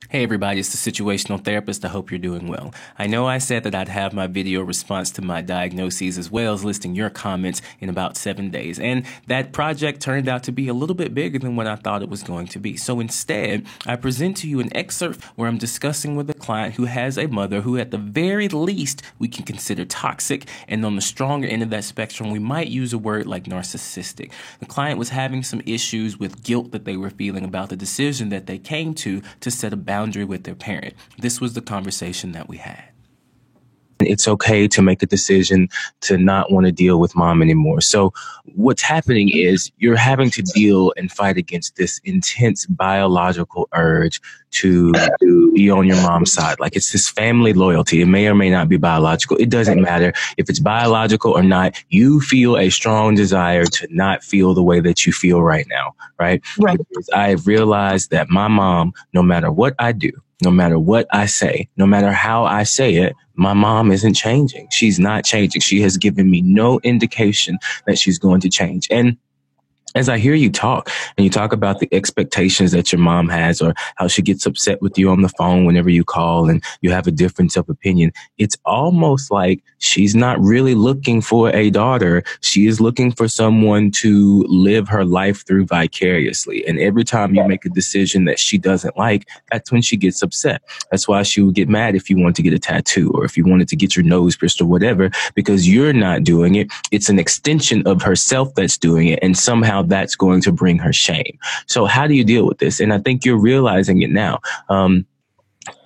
Hey everybody, it's the Situational Therapist. I hope you're doing well. I know I said that I'd have my video response to my diagnoses as well as listing your comments in about 7 days, and that project turned out to be a little bit bigger than what I thought it was going to be. So instead, I present to you an excerpt where I'm discussing with a client who has a mother who at the very least we can consider toxic, and on the stronger end of that spectrum, we might use a word like narcissistic. The client was having some issues with guilt that they were feeling about the decision that they came to set a boundary with their parent. This was the conversation that we had. It's okay to make a decision to not want to deal with mom anymore. So what's happening is you're having to deal and fight against this intense biological urge to be on your mom's side. Like, it's this family loyalty. It may or may not be biological. It doesn't matter if it's biological or not. You feel a strong desire to not feel the way that you feel right now, right? Because I've realized that my mom, no matter what I do, no matter what I say, no matter how I say it, my mom isn't changing. She's not changing. She has given me no indication that she's going to change. And as I hear you talk and you talk about the expectations that your mom has, or how she gets upset with you on the phone whenever you call and you have a difference of opinion, it's almost like she's not really looking for a daughter. She is looking for someone to live her life through vicariously. And every time you make a decision that she doesn't like, that's when she gets upset. That's why she would get mad if you want to get a tattoo or if you wanted to get your nose pierced or whatever, because you're not doing it. It's an extension of herself that's doing it. And somehow that's going to bring her shame. So how do you deal with this? And I think you're realizing it now.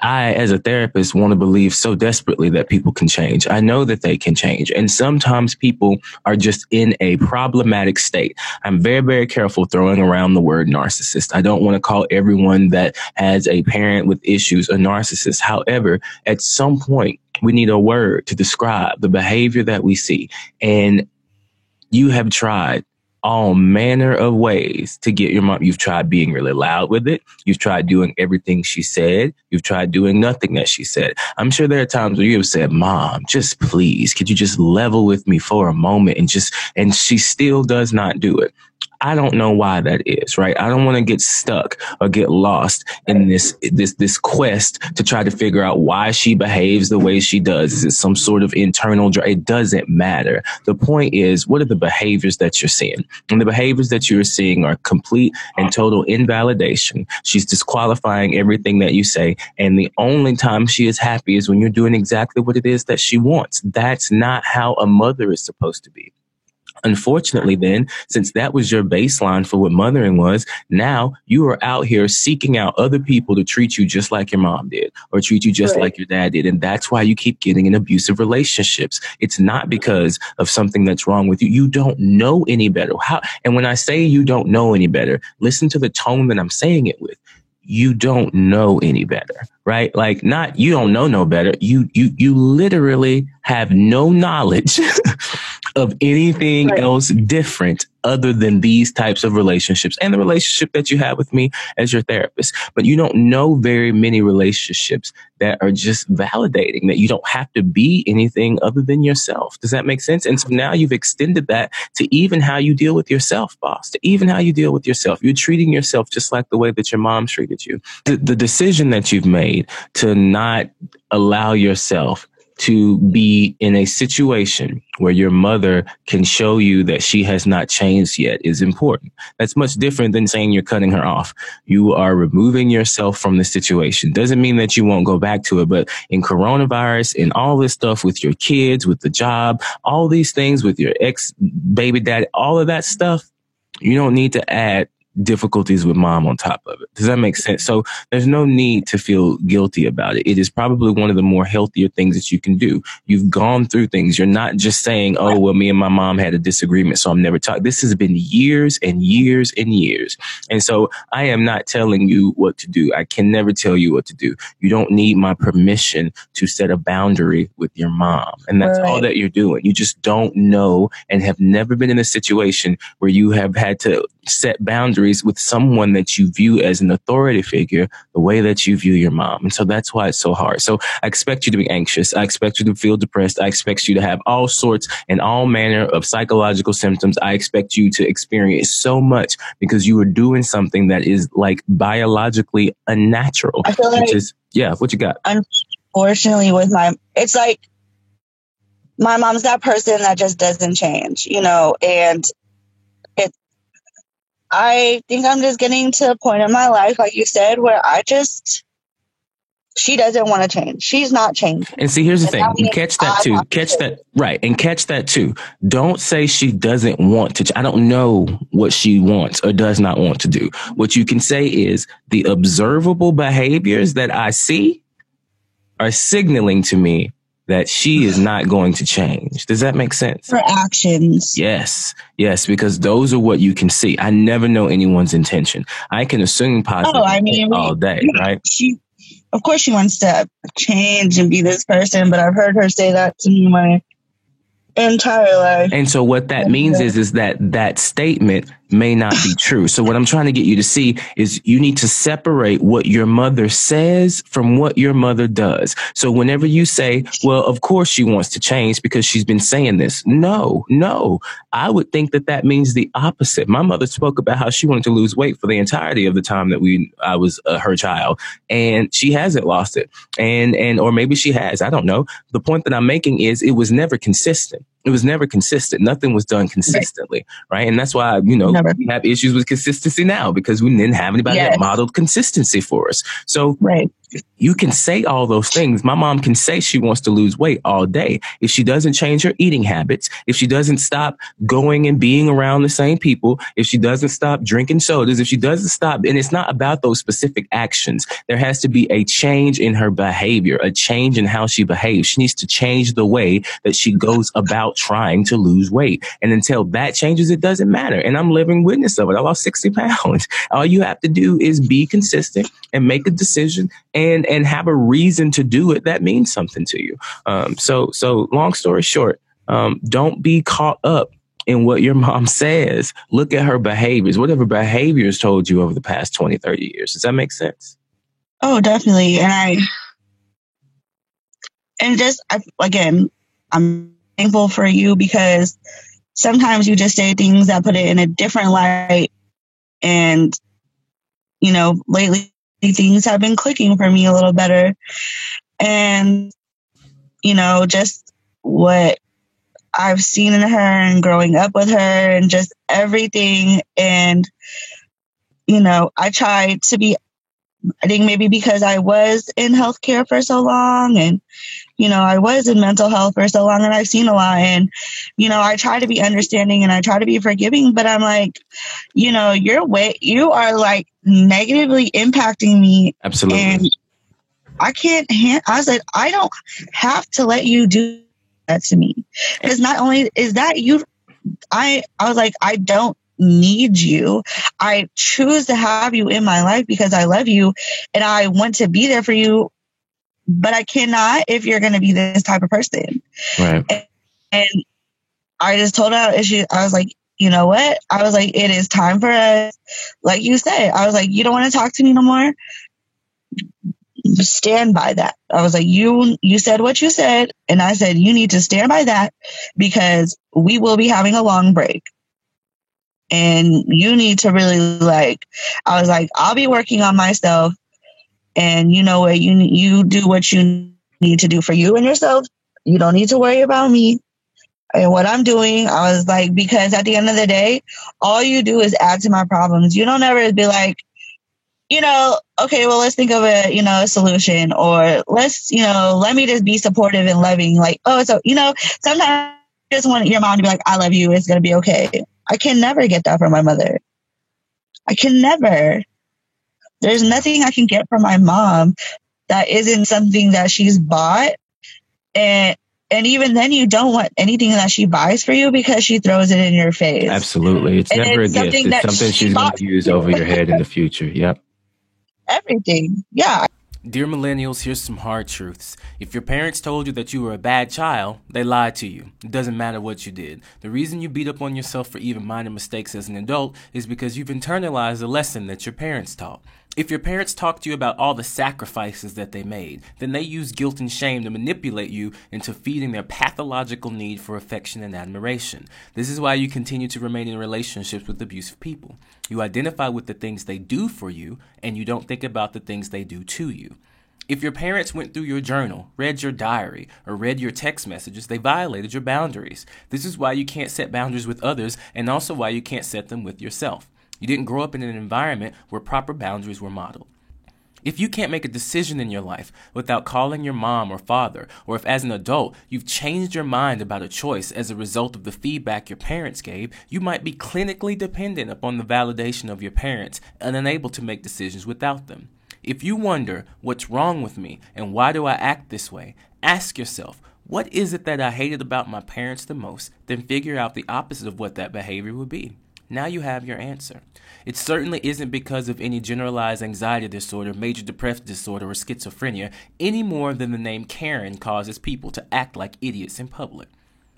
I, as a therapist, want to believe so desperately that people can change. I know that they can change. And sometimes people are just in a problematic state. I'm very, very careful throwing around the word narcissist. I don't want to call everyone that has a parent with issues a narcissist. However, at some point, we need a word to describe the behavior that we see. And you have tried all manner of ways to get your mom. You've tried being really loud with it. You've tried doing everything she said. You've tried doing nothing that she said. I'm sure there are times where you have said, Mom, just please, could you just level with me for a moment? And she still does not do it. I don't know why that is, right? I don't want to get stuck or get lost in this quest to try to figure out why she behaves the way she does. Is it some sort of internal drive? It doesn't matter. The point is, what are the behaviors that you're seeing? And the behaviors that you're seeing are complete and total invalidation. She's disqualifying everything that you say. And the only time she is happy is when you're doing exactly what it is that she wants. That's not how a mother is supposed to be. Unfortunately, then, since that was your baseline for what mothering was, now you are out here seeking out other people to treat you just like your mom did or treat you just like your dad did. And that's why you keep getting in abusive relationships. It's not because of something that's wrong with you. You don't know any better. And when I say you don't know any better, listen to the tone that I'm saying it with. You don't know any better, right? Like, not you don't know no better. You literally have no knowledge of anything else different other than these types of relationships and the relationship that you have with me as your therapist. But you don't know very many relationships that are just validating that you don't have to be anything other than yourself. Does that make sense? And so now you've extended that to even how you deal with yourself, boss, to even how you deal with yourself. You're treating yourself just like the way that your mom treated you. The decision that you've made to not allow yourself to be in a situation where your mother can show you that she has not changed yet is important. That's much different than saying you're cutting her off. You are removing yourself from the situation. Doesn't mean that you won't go back to it, but in coronavirus and all this stuff with your kids, with the job, all these things with your ex baby daddy, all of that stuff, you don't need to add difficulties with mom on top of it. Does that make sense? So there's no need to feel guilty about it. It is probably one of the more healthier things that you can do. You've gone through things. You're not just saying, oh, well, me and my mom had a disagreement, so I'm never talking. This has been years and years and years. And so I am not telling you what to do. I can never tell you what to do. You don't need my permission to set a boundary with your mom. And that's all that you're doing. You just don't know and have never been in a situation where you have had to set boundaries boundaries with someone that you view as an authority figure the way that you view your mom. And so that's why it's so hard. So I expect you to be anxious. I expect you to feel depressed. I expect you to have all sorts and all manner of psychological symptoms. I expect you to experience so much because you are doing something that is like biologically unnatural. I feel like, what you got? Unfortunately, it's like my mom's that person that just doesn't change, and I think I'm just getting to a point in my life, like you said, where she doesn't want to change. She's not changing. And see, here's the thing. You catch that too. Right. And catch that too. Don't say she doesn't want to. I don't know what she wants or does not want to do. What you can say is the observable behaviors that I see are signaling to me that she is not going to change. Does that make sense? Her actions. Yes, because those are what you can see. I never know anyone's intention. I can assume positive all day, right? Of course she wants to change and be this person, but I've heard her say that to me my entire life. And so what that means is that statement may not be true. So what I'm trying to get you to see is you need to separate what your mother says from what your mother does. So whenever you say, well, of course she wants to change because she's been saying this. No, I would think that means the opposite. My mother spoke about how she wanted to lose weight for the entirety of the time that I was her child, and she hasn't lost it. And or maybe she has. I don't know. The point that I'm making is it was never consistent. It was never consistent. Nothing was done consistently, right? And that's why, we have issues with consistency now because we didn't have anybody that modeled consistency for us. So you can say all those things. My mom can say she wants to lose weight all day. If she doesn't change her eating habits, if she doesn't stop going and being around the same people, if she doesn't stop drinking sodas, if she doesn't stop, and it's not about those specific actions. There has to be a change in her behavior, a change in how she behaves. She needs to change the way that she goes about trying to lose weight. And until that changes, it doesn't matter. And I'm living witness of it. I lost 60 pounds. All you have to do is be consistent and make a decision and have a reason to do it that means something to you. So long story short, don't be caught up in what your mom says. Look at her behaviors, whatever behaviors told you over the past 20, 30 years. Does that make sense? Oh, definitely. Again, I'm thankful for you because sometimes you just say things that put it in a different light. And, lately things have been clicking for me a little better. And, just what I've seen in her and growing up with her and just everything. And, I tried to be, I think maybe because I was in healthcare for so long and, I was in mental health for so long and I've seen a lot and, I try to be understanding and I try to be forgiving, but I'm like, you are like negatively impacting me. Absolutely. And I was like, I don't have to let you do that to me. Because not only is that you, I was like, I don't need you. I choose to have you in my life because I love you and I want to be there for you. But I cannot if you're going to be this type of person. Right. And I just told her, I was like, you know what? I was like, it is time for us. Like you said, I was like, you don't want to talk to me no more? Stand by that. I was like, you said what you said. And I said, you need to stand by that because we will be having a long break. And you need to really I was like, I'll be working on myself. And you know what? You do what you need to do for you and yourself. You don't need to worry about me and what I'm doing. I was like, because at the end of the day, all you do is add to my problems. You don't ever be like, okay, well, let's think of a solution or let me just be supportive and loving. Like, sometimes you just want your mom to be like, I love you. It's going to be okay. I can never get that from my mother. I can never. There's nothing I can get from my mom that isn't something that she's bought. And even then you don't want anything that she buys for you because she throws it in your face. Absolutely. It's never a gift. It's something she's going to use over your head in the future. Yep. Everything. Yeah. Dear millennials, here's some hard truths. If your parents told you that you were a bad child, they lied to you. It doesn't matter what you did. The reason you beat up on yourself for even minor mistakes as an adult is because you've internalized a lesson that your parents taught. If your parents talk to you about all the sacrifices that they made, then they use guilt and shame to manipulate you into feeding their pathological need for affection and admiration. This is why you continue to remain in relationships with abusive people. You identify with the things they do for you, and you don't think about the things they do to you. If your parents went through your journal, read your diary, or read your text messages, they violated your boundaries. This is why you can't set boundaries with others, and also why you can't set them with yourself. You didn't grow up in an environment where proper boundaries were modeled. If you can't make a decision in your life without calling your mom or father, or if as an adult you've changed your mind about a choice as a result of the feedback your parents gave, you might be clinically dependent upon the validation of your parents and unable to make decisions without them. If you wonder, what's wrong with me and why do I act this way, ask yourself, what is it that I hated about my parents the most? Then figure out the opposite of what that behavior would be. Now you have your answer. It certainly isn't because of any generalized anxiety disorder, major depressive disorder, or schizophrenia, any more than the name Karen causes people to act like idiots in public.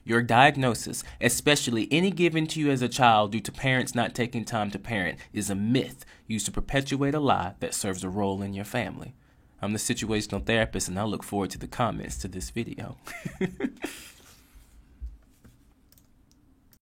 Your diagnosis, especially any given to you as a child due to parents not taking time to parent, is a myth used to perpetuate a lie that serves a role in your family. I'm the situational therapist, and I look forward to the comments to this video.